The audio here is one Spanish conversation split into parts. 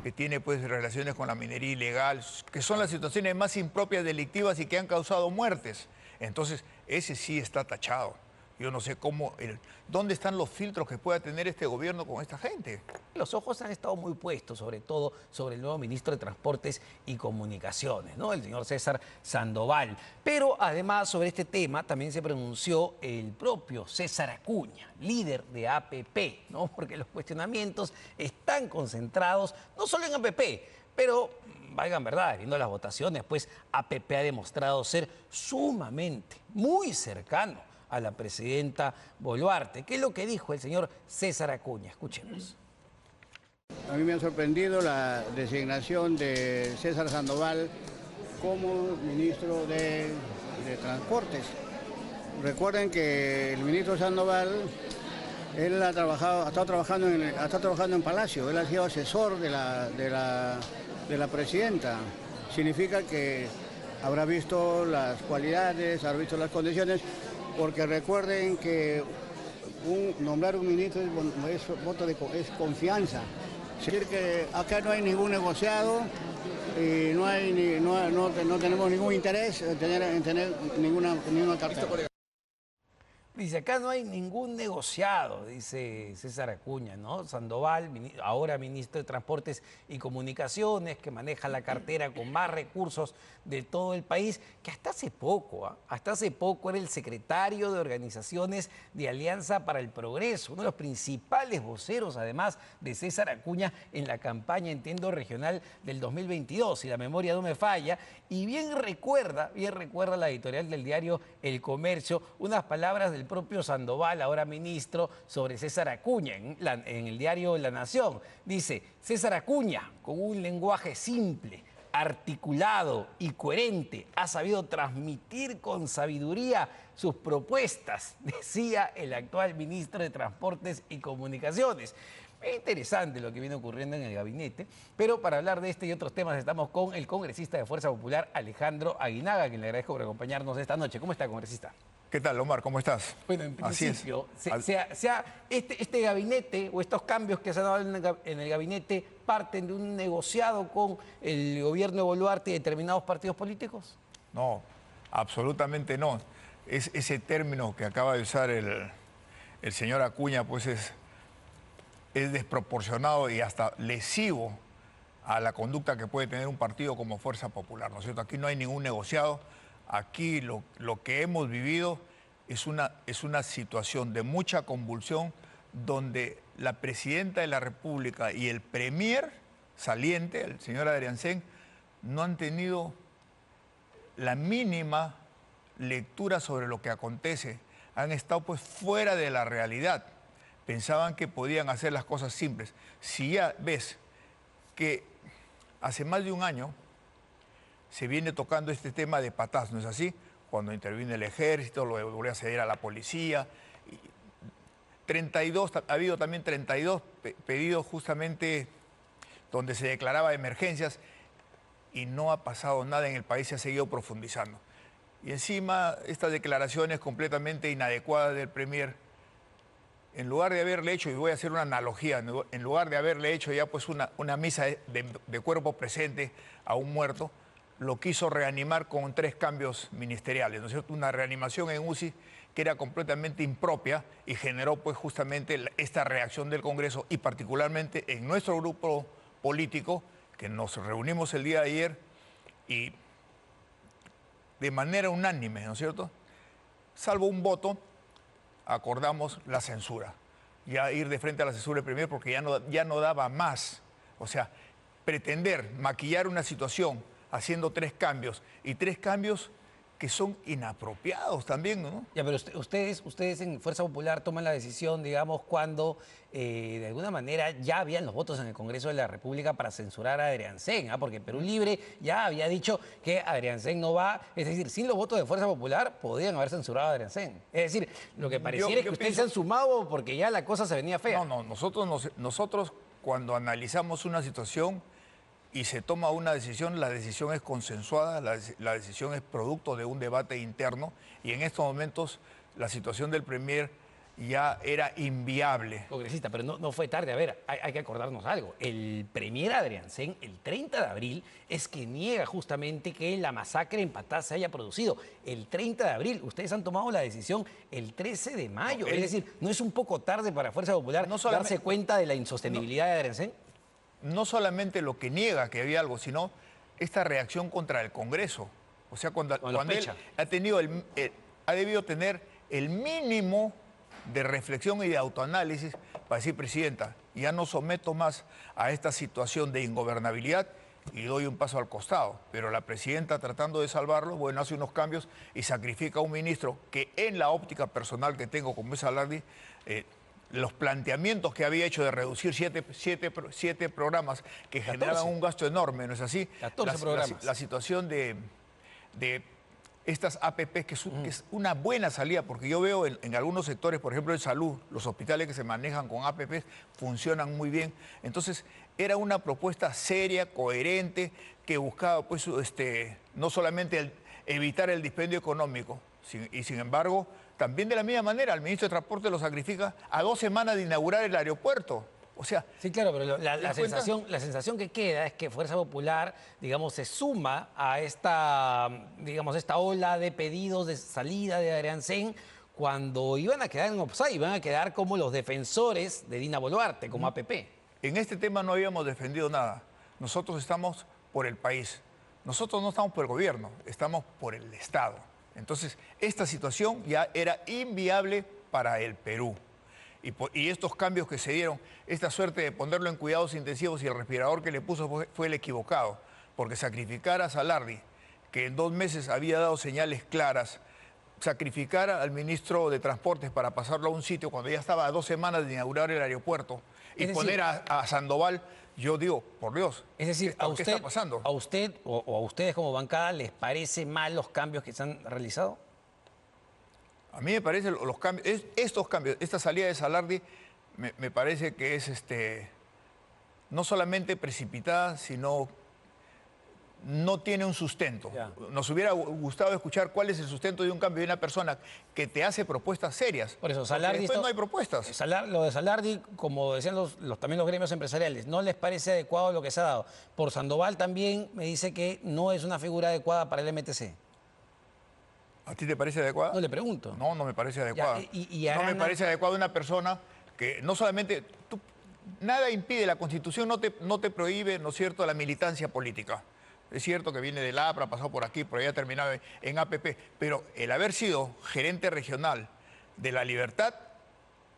que tiene pues relaciones con la minería ilegal, que son las situaciones más impropias delictivas y que han causado muertes. Entonces, ese sí está tachado. Yo no sé dónde están los filtros que pueda tener este gobierno con esta gente. Los ojos han estado muy puestos, sobre todo, sobre el nuevo ministro de Transportes y Comunicaciones, ¿no? El señor César Sandoval. Pero además, sobre este tema, también se pronunció el propio César Acuña, líder de APP, ¿no? Porque los cuestionamientos están concentrados no solo en APP, pero, valgan verdad, viendo las votaciones, pues APP ha demostrado ser sumamente, muy cercano a la presidenta Boluarte. ¿Qué es lo que dijo el señor César Acuña? Escuchemos. A mí me ha sorprendido la designación de César Sandoval como ministro de Transportes. Recuerden que el ministro Sandoval, él ha estado trabajando en Palacio, él ha sido asesor de la presidenta. Significa que habrá visto las cualidades, habrá visto las condiciones, porque recuerden que nombrar un ministro es confianza. Es decir, que acá no hay ningún negociado y no tenemos ningún interés en tener ninguna cartera. Dice, acá no hay ningún negociado, dice César Acuña, ¿no? Sandoval, ahora ministro de Transportes y Comunicaciones, que maneja la cartera con más recursos de todo el país, que hasta hace poco era el secretario de Organizaciones de Alianza para el Progreso, uno de los principales voceros, además, de César Acuña en la campaña, entiendo, regional del 2022, si la memoria no me falla, y bien recuerda la editorial del diario El Comercio, unas palabras del propio Sandoval, ahora ministro, sobre César Acuña en el diario La Nación. Dice, César Acuña, con un lenguaje simple, articulado y coherente, ha sabido transmitir con sabiduría sus propuestas, decía el actual ministro de Transportes y Comunicaciones. Es interesante lo que viene ocurriendo en el gabinete, pero para hablar de este y otros temas estamos con el congresista de Fuerza Popular, Alejandro Aguinaga, a quien le agradezco por acompañarnos esta noche. ¿Cómo está, congresista? ¿Qué tal, Omar? ¿Cómo estás? Bueno, en principio, este gabinete o estos cambios que se han dado en el gabinete parten de un negociado con el gobierno de Boluarte y determinados partidos políticos. No, absolutamente no. Ese término que acaba de usar el señor Acuña, pues es desproporcionado y hasta lesivo a la conducta que puede tener un partido como Fuerza Popular, ¿no es cierto? Aquí no hay ningún negociado. Aquí lo que hemos vivido es una situación de mucha convulsión donde la presidenta de la República y el premier saliente, el señor Adriancén, no han tenido la mínima lectura sobre lo que acontece. Han estado pues fuera de la realidad. Pensaban que podían hacer las cosas simples. Si ya ves que hace más de un año se viene tocando este tema de Patás, ¿no es así? Cuando interviene el ejército, lo volvió a ceder a la policía. Ha habido también 32 pedidos justamente donde se declaraba emergencias y no ha pasado nada en el país, se ha seguido profundizando. Y encima estas declaraciones completamente inadecuadas del premier, en lugar de haberle hecho, y voy a hacer una analogía, en lugar de haberle hecho ya pues una misa de cuerpo presente a un muerto, lo quiso reanimar con 3 cambios ministeriales, ¿no es cierto? Una reanimación en UCI que era completamente impropia y generó pues justamente esta reacción del Congreso y particularmente en nuestro grupo político, que nos reunimos el día de ayer y de manera unánime, ¿no es cierto? Salvo un voto, acordamos la censura. Ya ir de frente a la censura del premier porque ya no daba más. O sea, pretender maquillar una situación haciendo 3 cambios, y 3 cambios que son inapropiados también, ¿no? Ya, pero ustedes en Fuerza Popular toman la decisión, digamos, cuando de alguna manera ya habían los votos en el Congreso de la República para censurar a Adriancén, porque Perú Libre ya había dicho que Adriancén no va, es decir, sin los votos de Fuerza Popular podrían haber censurado a Adriancén. Es decir, lo que pareciera es que ustedes se han sumado porque ya la cosa se venía fea. No, nosotros cuando analizamos una situación y se toma una decisión, la decisión es consensuada, la decisión es producto de un debate interno y en estos momentos la situación del premier ya era inviable. Congresista, pero no fue tarde. A ver, hay que acordarnos algo. El premier Adriancén, el 30 de abril, es que niega justamente que la masacre en Patá se haya producido. El 30 de abril, ustedes han tomado la decisión el 13 de mayo. Es decir, ¿no es un poco tarde para Fuerza Popular darse cuenta de la insostenibilidad de Adriancén? No solamente lo que niega que había algo, sino esta reacción contra el Congreso. O sea, cuando él ha debido tener el mínimo de reflexión y de autoanálisis para decir, presidenta, ya no someto más a esta situación de ingobernabilidad y doy un paso al costado. Pero la presidenta, tratando de salvarlo, bueno, hace unos cambios y sacrifica a un ministro que, en la óptica personal que tengo como es Salardi, los planteamientos que había hecho de reducir siete programas que 14. generaban un gasto enorme, ¿no es así? 14 programas. La situación de estas APP, que es una buena salida, porque yo veo en algunos sectores, por ejemplo en salud, los hospitales que se manejan con APP funcionan muy bien. Entonces, era una propuesta seria, coherente, que buscaba pues, no solamente evitar el dispendio económico, y sin embargo, también de la misma manera, el ministro de Transporte lo sacrifica a 2 semanas de inaugurar el aeropuerto. O sea, sí, claro, pero la sensación que queda es que Fuerza Popular, digamos, se suma a esta ola de pedidos de salida de Adriancén cuando iban a quedar en offside, iban a quedar como los defensores de Dina Boluarte, como APP. En este tema no habíamos defendido nada. Nosotros estamos por el país. Nosotros no estamos por el gobierno, estamos por el Estado. Entonces, esta situación ya era inviable para el Perú. Y estos cambios que se dieron, esta suerte de ponerlo en cuidados intensivos y el respirador que le puso fue el equivocado, porque sacrificar a Salardi, que en 2 meses había dado señales claras, sacrificar al ministro de Transportes para pasarlo a un sitio cuando ya estaba a 2 semanas de inaugurar el aeropuerto y poner a Sandoval, yo digo, por Dios, es decir, ¿qué está pasando? ¿A usted o a ustedes como bancada les parece mal los cambios que se han realizado? A mí me parece los cambios, estos cambios, esta salida de Salardi, me parece que es no solamente precipitada, sino no tiene un sustento. Ya. Nos hubiera gustado escuchar cuál es el sustento de un cambio de una persona que te hace propuestas serias. Por eso, Salardi después no hay propuestas. Lo de Salardi, como decían también los gremios empresariales, no les parece adecuado lo que se ha dado. Por Sandoval también me dice que no es una figura adecuada para el MTC. ¿A ti te parece adecuada? No, le pregunto. No, no me parece adecuada. Ya, no me parece adecuada una persona que no solamente... nada impide, la Constitución no te prohíbe, ¿no es cierto?, la militancia política. Es cierto que viene del APRA, ha pasado por aquí, por allá ha terminado en APP, pero el haber sido gerente regional de La Libertad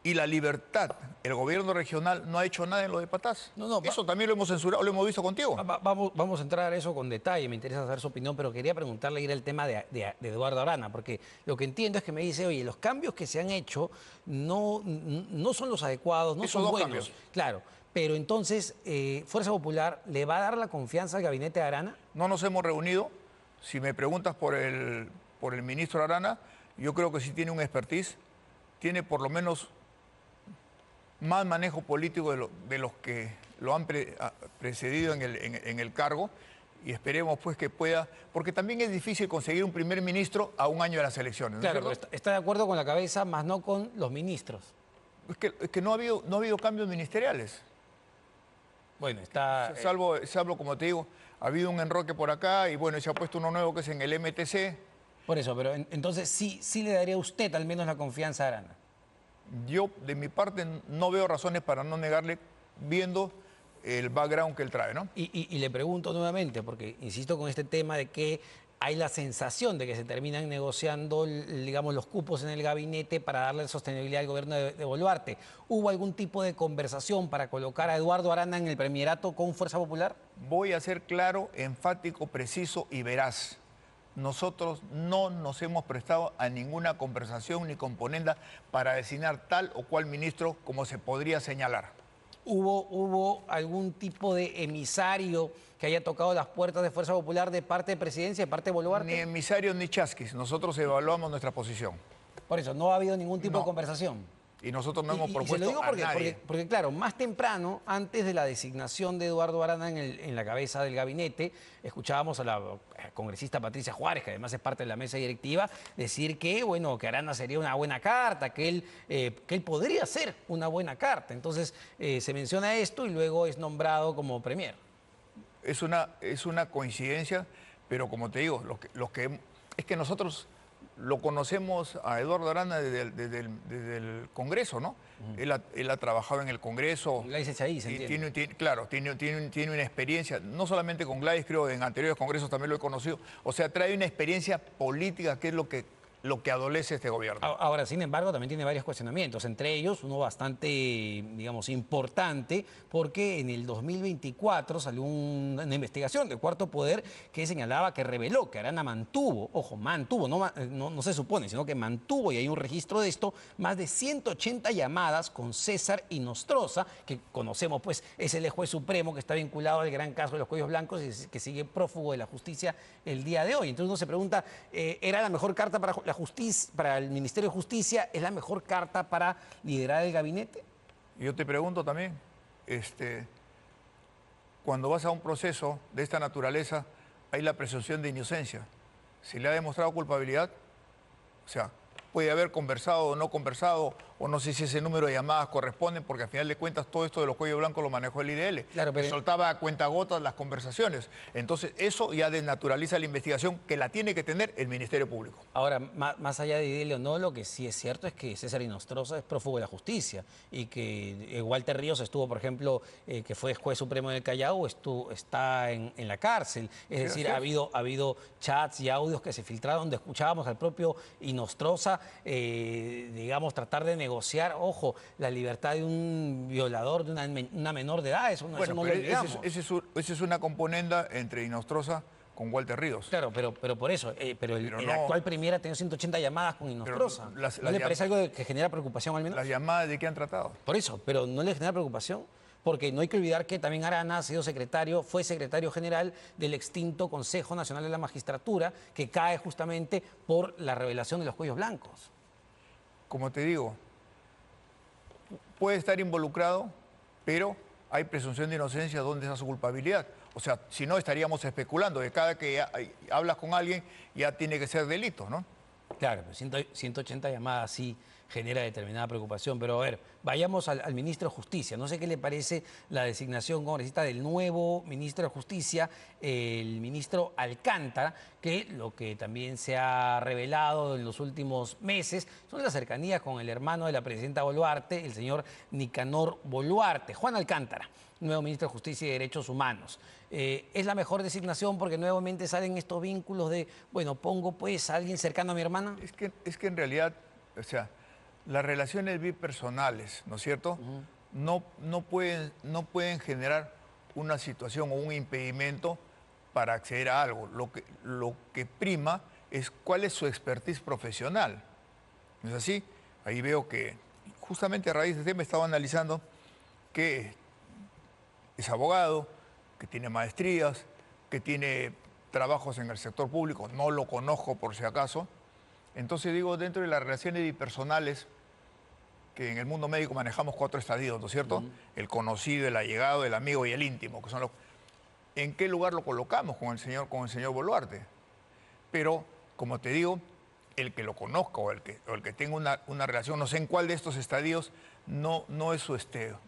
y La Libertad, el gobierno regional no ha hecho nada en lo de Patás. Eso también lo hemos censurado, lo hemos visto contigo. Vamos a entrar a eso con detalle, me interesa saber su opinión, pero quería preguntarle ir al tema de Eduardo Arana, porque lo que entiendo es que me dice, oye, los cambios que se han hecho no son los adecuados, no son buenos. Cambios. Claro, pero entonces, ¿Fuerza Popular le va a dar la confianza al gabinete de Arana? No nos hemos reunido. Si me preguntas por el ministro Arana, yo creo que sí tiene un expertise, tiene por lo menos más manejo político de los que lo han precedido en el cargo, y esperemos pues que pueda, porque también es difícil conseguir un primer ministro a 1 año de las elecciones. Claro, pero está de acuerdo con la cabeza, más no con los ministros. Es que no ha habido cambios ministeriales. Bueno, está... Salvo, como te digo, ha habido un enroque por acá y bueno, se ha puesto uno nuevo que es en el MTC. Por eso, pero entonces sí le daría a usted al menos la confianza a Arana. Yo, de mi parte, no veo razones para no negarle, viendo el background que él trae, ¿no? Y le pregunto nuevamente, porque insisto con este tema de que hay la sensación de que se terminan negociando, digamos, los cupos en el gabinete para darle sostenibilidad al gobierno de Boluarte. ¿Hubo algún tipo de conversación para colocar a Eduardo Arana en el premierato con Fuerza Popular? Voy a ser claro, enfático, preciso y veraz. Nosotros no nos hemos prestado a ninguna conversación ni componenda para designar tal o cual ministro como se podría señalar. ¿Hubo algún tipo de emisario que haya tocado las puertas de Fuerza Popular de parte de Presidencia, de parte de Boluarte? Ni emisario ni chasquis. Nosotros evaluamos nuestra posición. Por eso, no ha habido ningún tipo de conversación. Y nosotros no hemos Se propuesto lo digo a porque, nadie. porque, claro, más temprano, antes de la designación de Eduardo Arana en la cabeza del gabinete, escuchábamos a la congresista Patricia Juárez, que además es parte de la mesa directiva, decir que, bueno, que Arana sería una buena carta, que él podría ser una buena carta. Entonces, se menciona esto y luego es nombrado como premier. Es una coincidencia, pero como te digo, es que nosotros lo conocemos a Eduardo Arana desde el Congreso, ¿no? Él ha trabajado en el Congreso. Con Gladys Echaíz, y entiendo. claro, tiene una experiencia, no solamente con Gladys, creo en anteriores congresos también lo he conocido. O sea, trae una experiencia política que es lo que adolece este gobierno. Ahora, sin embargo, también tiene varios cuestionamientos, entre ellos uno bastante, digamos, importante, porque en el 2024 salió una investigación del Cuarto Poder que señalaba, que reveló que Arana mantuvo, ojo, mantuvo, no se supone, sino que mantuvo, y hay un registro de esto, más de 180 llamadas con César Inostroza, que conocemos, pues, es el juez supremo que está vinculado al gran caso de los cuellos blancos y que sigue prófugo de la justicia el día de hoy. Entonces uno se pregunta, ¿era la mejor carta para la justicia, para el Ministerio de Justicia? ¿Es la mejor carta para liderar el gabinete? Yo te pregunto también, cuando vas a un proceso de esta naturaleza, hay la presunción de inocencia. Si le ha demostrado culpabilidad, o sea, puede haber conversado o no conversado, o no sé si ese número de llamadas corresponde, porque al final de cuentas todo esto de los cuellos blancos lo manejó el IDL. Claro, pero... soltaba a cuentagotas las conversaciones. Entonces, eso ya desnaturaliza la investigación que la tiene que tener el Ministerio Público. Ahora, más allá de IDL o no, lo que sí es cierto es que César Inostroza es prófugo de la justicia y que Walter Ríos estuvo, por ejemplo, que fue juez supremo del Callao, está en la cárcel. Es decir, ha habido chats y audios que se filtraron donde escuchábamos al propio Inostroza, digamos, tratar de negociar, ojo, la libertad de un violador de una menor de edad, eso no lo olvidamos. Esa es una componenda entre Inostroza con Walter Ríos. Claro, pero por eso, el actual premier ha tenido 180 llamadas con Inostroza. ¿No le parece algo que genera preocupación al menos? ¿Las llamadas de qué han tratado? Por eso, pero ¿no le genera preocupación? Porque no hay que olvidar que también Arana ha sido fue secretario general del extinto Consejo Nacional de la Magistratura, que cae justamente por la revelación de los cuellos blancos. Como te digo, puede estar involucrado, pero hay presunción de inocencia donde está su culpabilidad. O sea, si no estaríamos especulando de cada que hablas con alguien ya tiene que ser delito, ¿no? Claro, pero 180 llamadas sí genera determinada preocupación. Pero a ver, vayamos al ministro de Justicia. No sé qué le parece la designación congresista del nuevo ministro de Justicia, el ministro Alcántara, que lo que también se ha revelado en los últimos meses son las cercanías con el hermano de la presidenta Boluarte, el señor Nicanor Boluarte. Juan Alcántara, nuevo ministro de Justicia y Derechos Humanos. ¿Es la mejor designación porque nuevamente salen estos vínculos de, bueno, pongo pues a alguien cercano a mi hermana? Es que en realidad, o sea, las relaciones bipersonales, ¿no es cierto? No pueden generar una situación o un impedimento para acceder a algo. Lo que prima es cuál es su expertise profesional. ¿No es así? Ahí veo que, justamente a raíz de este tema, he estado analizando que es abogado, que tiene maestrías, que tiene trabajos en el sector público, no lo conozco por si acaso. Entonces digo, dentro de las relaciones bipersonales, que en el mundo médico manejamos 4 estadios, ¿no es cierto? El conocido, el allegado, el amigo y el íntimo, que son los... ¿En qué lugar lo colocamos con el señor Boluarte? Pero, como te digo, el que lo conozca o el que tenga una relación, no sé en cuál de estos estadios, no es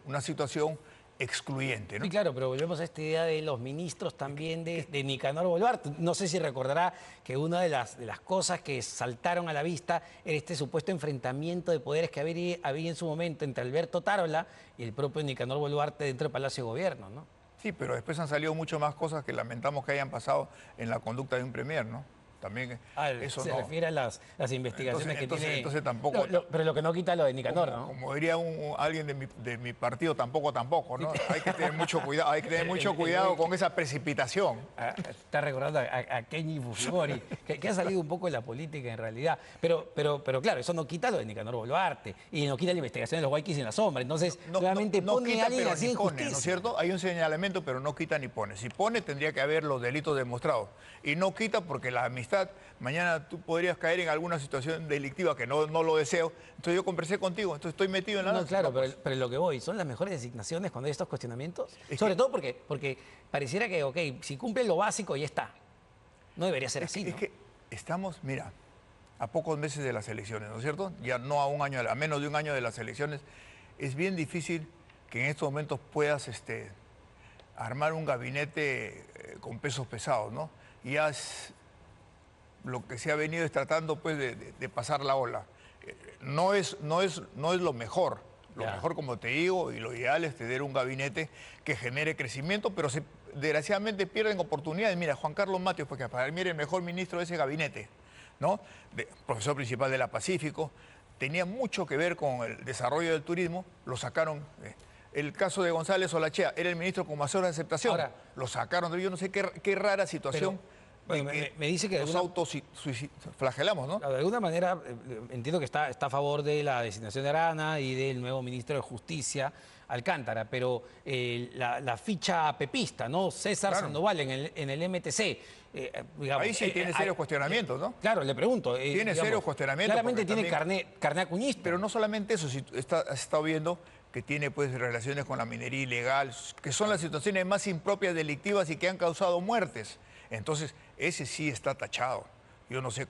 una situación excluyente, ¿no? Sí, claro, pero volvemos a esta idea de los ministros también de Nicanor Boluarte. No sé si recordará que una de las cosas que saltaron a la vista era este supuesto enfrentamiento de poderes que había en su momento entre Alberto Tarola y el propio Nicanor Boluarte dentro del Palacio de Gobierno, ¿no? Sí, pero después han salido mucho más cosas que lamentamos que hayan pasado en la conducta de un premier, ¿no? También eso se no. refiere a las investigaciones que tiene. Entonces tampoco. Pero lo que no quita lo de Nicanor, ¿no? Como diría alguien de mi partido, tampoco, ¿no? Hay que tener mucho cuidado, con esa precipitación. Está recordando a Kenny Fujimori, que ha salido un poco de la política en realidad. Pero claro, eso no quita lo de Nicanor Boluarte y no quita la investigación de los Guayquis en la sombra. Entonces, nuevamente pone a alguien así en justicia. ¿No es cierto? Hay un señalamiento, pero no quita ni pone. Si pone, tendría que haber los delitos demostrados. Y no quita porque la administración amistad. Mañana tú podrías caer en alguna situación delictiva que no lo deseo. Entonces yo conversé contigo, entonces estoy metido en la No, danza. claro, No, pues. pero lo que voy, ¿son las mejores designaciones cuando hay estos cuestionamientos? Es Sobre que- todo porque pareciera que, ok, si cumple lo básico, ya está. No debería ser así, Es ¿no? que estamos, mira, a pocos meses de las elecciones, ¿no es cierto? Ya no a un año, a menos de un año de las elecciones. Es bien difícil que en estos momentos puedas armar un gabinete con pesos pesados, ¿no? Ya lo que se ha venido es tratando pues de pasar la ola. No es lo mejor. Lo Ya. mejor, como te digo, y lo ideal es tener un gabinete que genere crecimiento, pero desgraciadamente pierden oportunidades. Mira, Juan Carlos Matios, porque para mí era el mejor ministro de ese gabinete, ¿no? Profesor principal de la Pacífico, tenía mucho que ver con el desarrollo del turismo, lo sacaron. El caso de González Olachea, era el ministro con mayor aceptación, Ahora, lo sacaron. Yo no sé qué rara situación. bueno, me dice que nos autoflagelamos, ¿no? Claro, de alguna manera, entiendo que está a favor de la designación de Arana y del nuevo ministro de Justicia, Alcántara, pero la ficha pepista, ¿no? César Claro. Sandoval en el MTC. Digamos, Ahí sí tiene serios cuestionamientos, ¿no? Claro, le pregunto. Tiene serios cuestionamientos, Claramente porque tiene también- carné acuñista. Pero no solamente eso, si has estado viendo que tiene pues relaciones con la minería ilegal, que son las situaciones más impropias delictivas y que han causado muertes. Entonces, ese sí está tachado. Yo no sé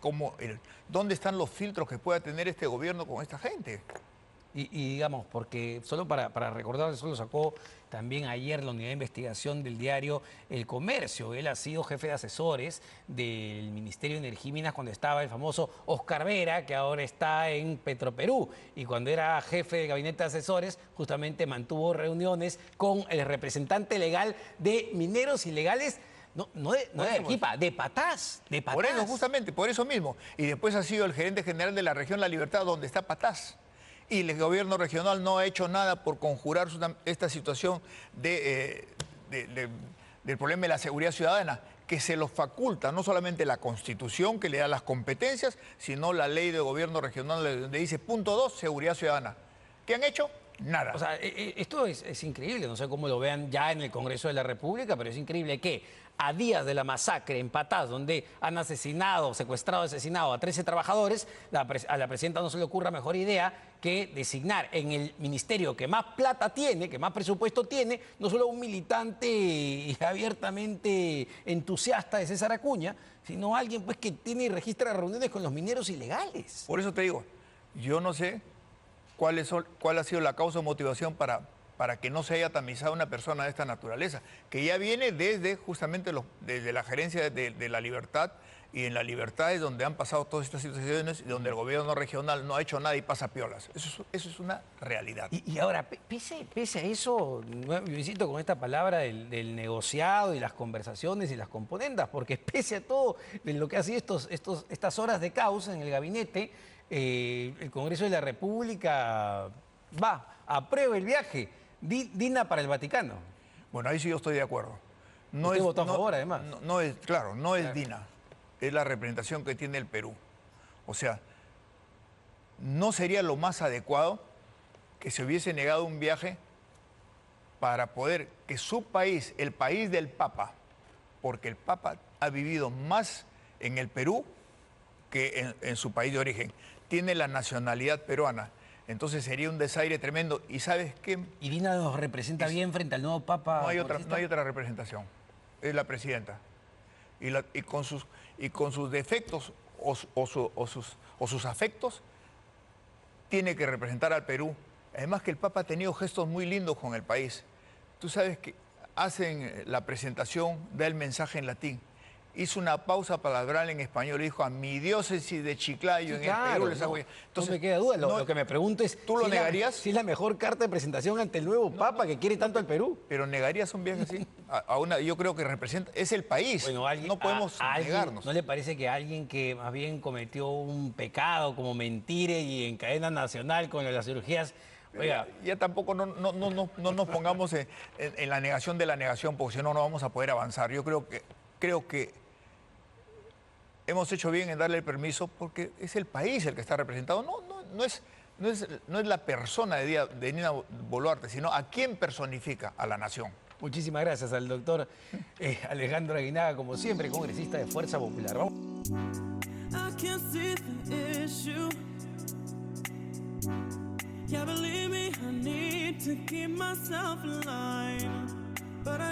dónde están los filtros que pueda tener este gobierno con esta gente. Y digamos, porque solo para recordar, eso lo sacó también ayer la unidad de investigación del diario El Comercio. Él ha sido jefe de asesores del Ministerio de Energía y Minas cuando estaba el famoso Oscar Vera, que ahora está en Petroperú. Y cuando era jefe de gabinete de asesores, justamente mantuvo reuniones con el representante legal de mineros ilegales. No de Arequipa, de Patás, de Patás. Por eso, justamente, por eso mismo. Y después ha sido el gerente general de la región La Libertad, donde está Patás. Y el gobierno regional no ha hecho nada por conjurar esta situación del problema de la seguridad ciudadana, que se lo faculta no solamente la Constitución, que le da las competencias, sino la ley de gobierno regional, donde dice, punto 2, seguridad ciudadana. ¿Qué han hecho? Nada. O sea, esto es increíble, no sé cómo lo vean ya en el Congreso de la República, pero es increíble que a días de la masacre en Patás, donde han secuestrado, asesinado a 13 trabajadores, a la presidenta no se le ocurra mejor idea que designar en el ministerio que más plata tiene, que más presupuesto tiene, no solo un militante y abiertamente entusiasta de César Acuña, sino alguien pues que tiene y registra reuniones con los mineros ilegales. Por eso te digo, yo no sé cuál ha sido la causa o motivación para que no se haya tamizado una persona de esta naturaleza, que ya viene desde justamente desde la gerencia de la Libertad, y en la Libertad es donde han pasado todas estas situaciones y donde el gobierno regional no ha hecho nada y pasa piolas. Eso es una realidad. Y ahora, pese a eso, yo insisto con esta palabra del negociado y las conversaciones y las componendas, porque pese a todo de lo que ha sido estas horas de caos en el gabinete, el Congreso de la República aprueba el viaje. Dina para el Vaticano. Bueno, ahí sí yo estoy de acuerdo. Usted votó a favor, además. No es, claro, no es Dina, es la representación que tiene el Perú. O sea, no sería lo más adecuado que se hubiese negado un viaje para poder que su país, el país del Papa, porque el Papa ha vivido más en el Perú que en su país de origen, tiene la nacionalidad peruana. Entonces sería un desaire tremendo. ¿Y sabes qué? Y Dina nos representa bien frente al nuevo Papa. No hay otra representación. Es la presidenta. Y con sus defectos o sus afectos, tiene que representar al Perú. Además que el Papa ha tenido gestos muy lindos con el país. Tú sabes que hacen la presentación, da el mensaje en latín. Hizo una pausa palabral en español y dijo: a mi diócesis de Chiclayo, Sí, en el Perú les hago... no Entonces, me queda duda. Lo que me pregunto es, ¿tú lo si negarías? Si es la mejor carta de presentación ante el nuevo Papa que quiere tanto al Perú. Pero negarías un viaje así. Yo creo que representa, es el país. Bueno, no podemos negarnos. ¿No le parece que alguien que más bien cometió un pecado como mentir y en cadena nacional con las cirugías? Oiga, Ya tampoco no nos pongamos en la negación de la negación, porque si no, no vamos a poder avanzar. Yo creo que hemos hecho bien en darle el permiso porque es el país el que está representado. No es la persona de Dina Boluarte, sino a quién personifica a la nación. muchísimas gracias al doctor Alejandro Aguinaga, como siempre, congresista de Fuerza Popular. Vamos. I can't see the issue. Yeah, believe me, I need to keep myself alive. But I